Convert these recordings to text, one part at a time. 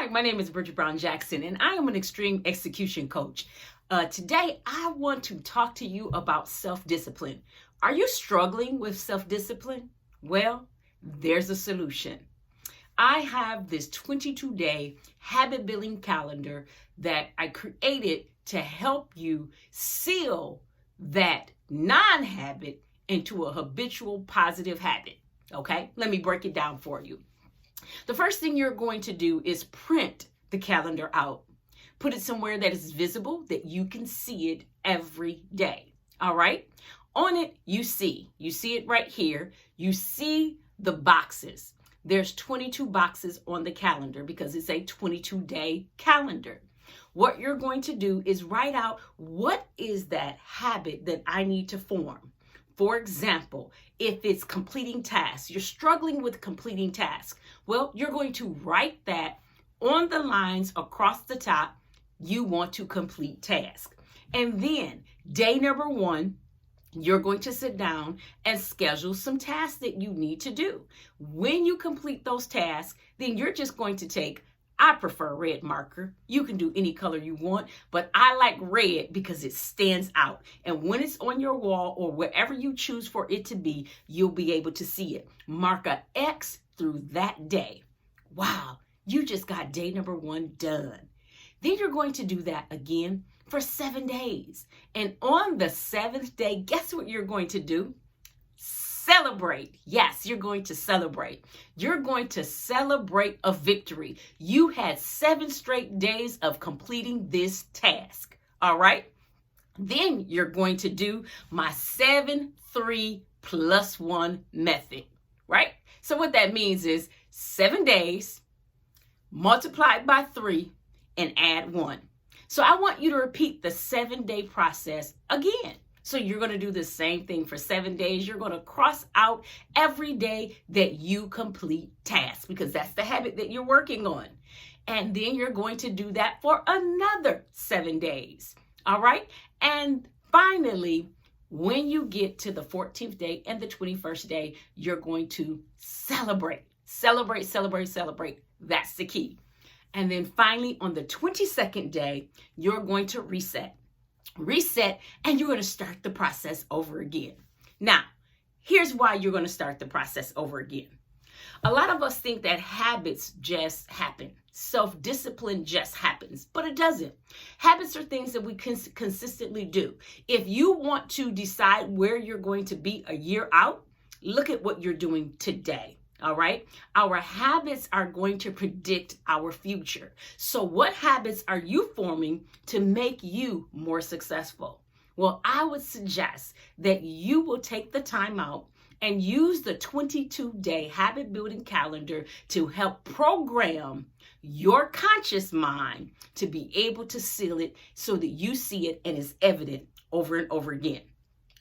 Hi, my name is Brigitte Brown Jackson, and I am an extreme execution coach. Today, I want to talk to you about self-discipline. Are you struggling with self-discipline? Well, there's a solution. I have this 22-day habit building calendar that I created to help you seal that non-habit into a habitual positive habit. Okay, let me break it down for you. The first thing you're going to do is print the calendar out. Put it somewhere that is visible, that you can see it every day. All right. On it, you see it right here. You see the boxes. There's 22 boxes on the calendar because it's a 22-day calendar. What you're going to do is write out, what is that habit that I need to form? For example, if it's completing tasks, you're struggling with completing tasks. Well, you're going to write that on the lines across the top. You want to complete tasks. And then day number 1, you're going to sit down and schedule some tasks that you need to do. When you complete those tasks, then you're just going to take, I prefer red marker. You can do any color you want, but I like red because it stands out. And when it's on your wall or wherever you choose for it to be, you'll be able to see it. Mark a X through that day. Wow, you just got day number 1 done. Then you're going to do that again for 7 days. And on the 7th day, guess what you're going to do? Celebrate. Yes, you're going to celebrate. You're going to celebrate a victory. You had 7 straight days of completing this task. All right. Then you're going to do my 7-3+1 method, right? So what that means is 7 days multiplied by 3 and add 1. So I want you to repeat the 7-day process again. So you're going to do the same thing for 7 days. You're going to cross out every day that you complete tasks because that's the habit that you're working on. And then you're going to do that for another 7 days. All right. And finally, when you get to the 14th day and the 21st day, you're going to celebrate. Celebrate, celebrate, celebrate. That's the key. And then finally, on the 22nd day, you're going to reset, and you're going to start the process over again. Now, here's why you're going to start the process over again. A lot of us think that habits just happen. Self-discipline just happens, but it doesn't. Habits are things that we consistently do. If you want to decide where you're going to be a year out, look at what you're doing today. All right. Our habits are going to predict our future. So what habits are you forming to make you more successful? Well, I would suggest that you will take the time out and use the 22-day habit building calendar to help program your conscious mind to be able to seal it so that you see it and is evident over and over again.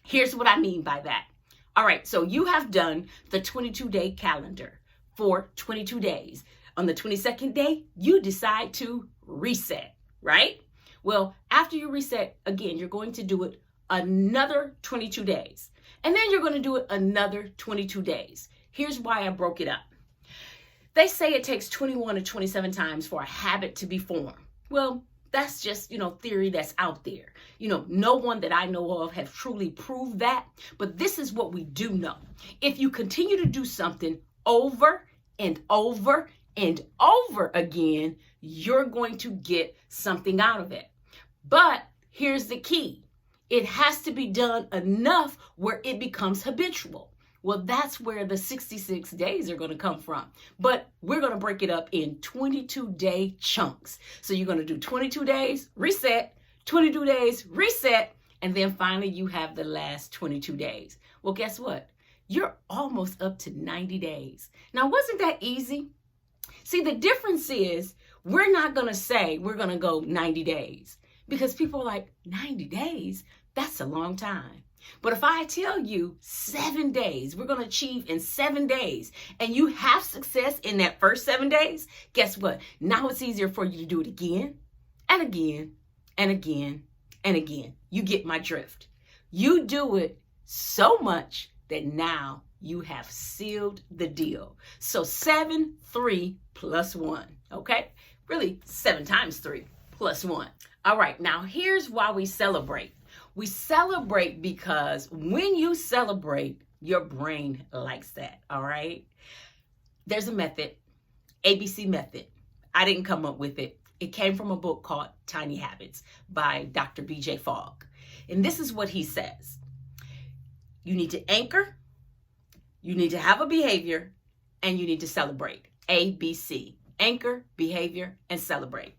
Here's what I mean by that. All right, so you have done the 22-day calendar for 22 days. On the 22nd day, you decide to reset, right? Well, after you reset, again, you're going to do it another 22 days. And then you're going to do it another 22 days. Here's why I broke it up. They say it takes 21 to 27 times for a habit to be formed. Well, that's just, theory that's out there. No one that I know of have truly proved that. But this is what we do know. If you continue to do something over and over and over again, you're going to get something out of it. But here's the key. It has to be done enough where it becomes habitual. Well, that's where the 66 days are going to come from. But we're going to break it up in 22-day chunks. So you're going to do 22 days, reset, 22 days, reset, and then finally you have the last 22 days. Well, guess what? You're almost up to 90 days. Now, wasn't that easy? See, the difference is we're not going to say we're going to go 90 days because people are like, 90 days? That's a long time. But if I tell you 7 days, we're going to achieve in 7 days, and you have success in that first 7 days, guess what? Now it's easier for you to do it again and again and again and again. You get my drift. You do it so much that now you have sealed the deal. So 7, 3 plus 1. Okay? Really, 7 times 3 plus 1. All right, now here's why we celebrate. We celebrate because when you celebrate, your brain likes that, all right? There's a method, ABC method. I didn't come up with it. It came from a book called Tiny Habits by Dr. B.J. Fogg. And this is what he says. You need to anchor, you need to have a behavior, and you need to celebrate. ABC. Anchor, behavior, and celebrate.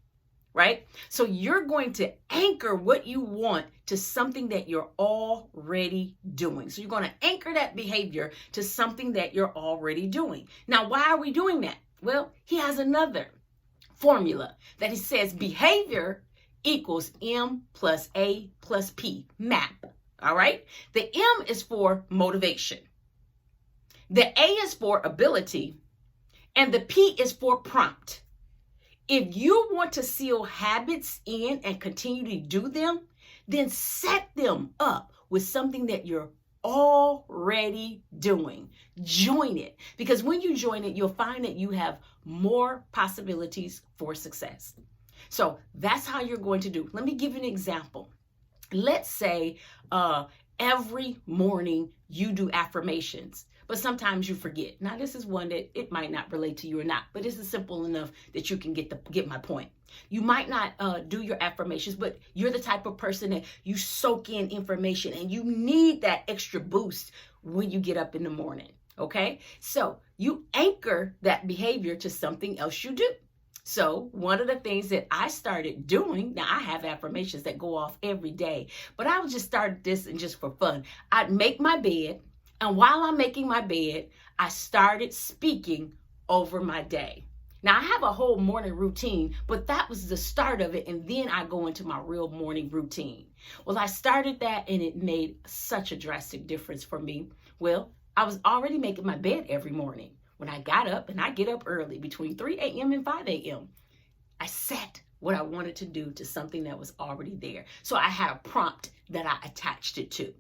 Right? So you're going to anchor what you want to something that you're already doing. So you're going to anchor that behavior to something that you're already doing. Now, why are we doing that? Well, he has another formula that he says behavior equals M plus A plus P, MAP. All right? The M is for motivation. The A is for ability. And the P is for prompt. If you want to seal habits in and continue to do them, then set them up with something that you're already doing. Join it. Because when you join it, you'll find that you have more possibilities for success. So that's how you're going to do. Let me give you an example. Let's say every morning you do affirmations, but sometimes you forget. Now, this is one that it might not relate to you or not, but this is simple enough that you can get my point. You might not do your affirmations, but you're the type of person that you soak in information and you need that extra boost when you get up in the morning, okay? So you anchor that behavior to something else you do. So one of the things that I started doing, now I have affirmations that go off every day, but I would just start this and just for fun. I'd make my bed, and while I'm making my bed, I started speaking over my day. Now I have a whole morning routine, but that was the start of it, and then I go into my real morning routine. Well, I started that, and it made such a drastic difference for me. Well, I was already making my bed every morning. When I got up, and I get up early, between 3 a.m. and 5 a.m., I set what I wanted to do to something that was already there. So I had a prompt that I attached it to.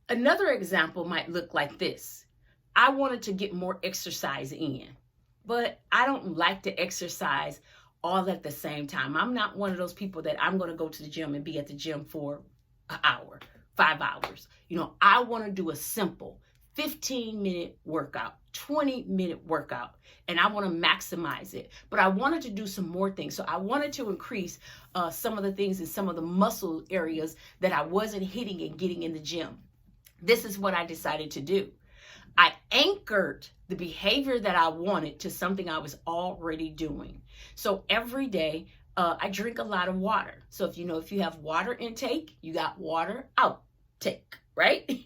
Another example might look like this. I wanted to get more exercise in, but I don't like to exercise all at the same time. I'm not one of those people that I'm going to go to the gym and be at the gym for an hour, 5 hours. You know, I want to do a simple 15-minute workout, 20-minute workout, and I want to maximize it. But I wanted to do some more things. So I wanted to increase some of the things in some of the muscle areas that I wasn't hitting and getting in the gym. This is what I decided to do. I anchored the behavior that I wanted to something I was already doing. So every day, I drink a lot of water. So if you have water intake, you got water outtake, right?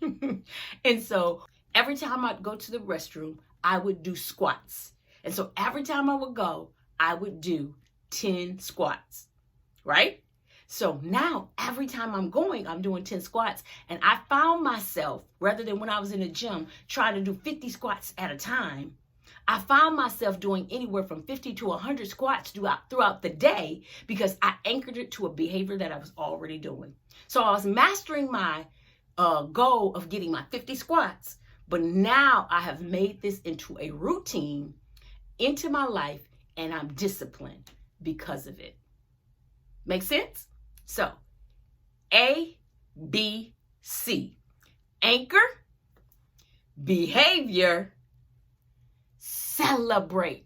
And so every time I'd go to the restroom, I would do squats. And so every time I would go, I would do 10 squats, right? So now every time I'm going, I'm doing 10 squats. And I found myself, rather than when I was in the gym, trying to do 50 squats at a time, I found myself doing anywhere from 50 to 100 squats throughout the day because I anchored it to a behavior that I was already doing. So I was mastering my goal of getting my 50 squats, but now I have made this into a routine into my life, and I'm disciplined because of it. Make sense? So, A, B, C. Anchor, behavior, celebrate.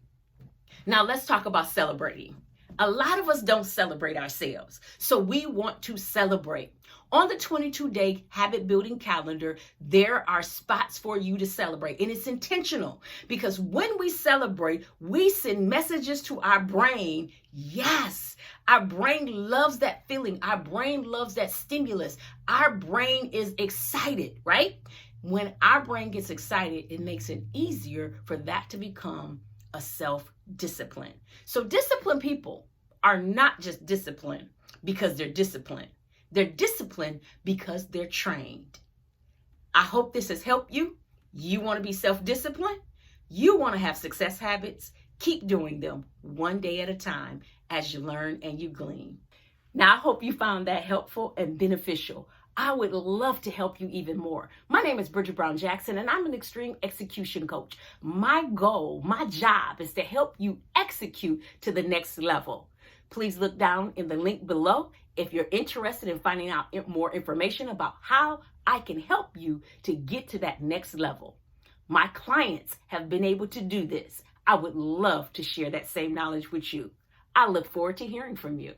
Now let's talk about celebrating. A lot of us don't celebrate ourselves, so we want to celebrate. On the 22-day habit building calendar, there are spots for you to celebrate, and it's intentional because when we celebrate, we send messages to our brain. Yes, our brain loves that feeling. Our brain loves that stimulus. Our brain is excited, right? When our brain gets excited, it makes it easier for that to become a self-discipline. So disciplined people are not just disciplined because they're disciplined. They're disciplined because they're trained. I hope this has helped you. You want to be self-disciplined? You want to have success habits? Keep doing them one day at a time as you learn and you glean. Now, I hope you found that helpful and beneficial. I would love to help you even more. My name is Brigitte Brown Jackson, and I'm an extreme execution coach. My goal, my job is to help you execute to the next level. Please look down in the link below if you're interested in finding out more information about how I can help you to get to that next level. My clients have been able to do this. I would love to share that same knowledge with you. I look forward to hearing from you.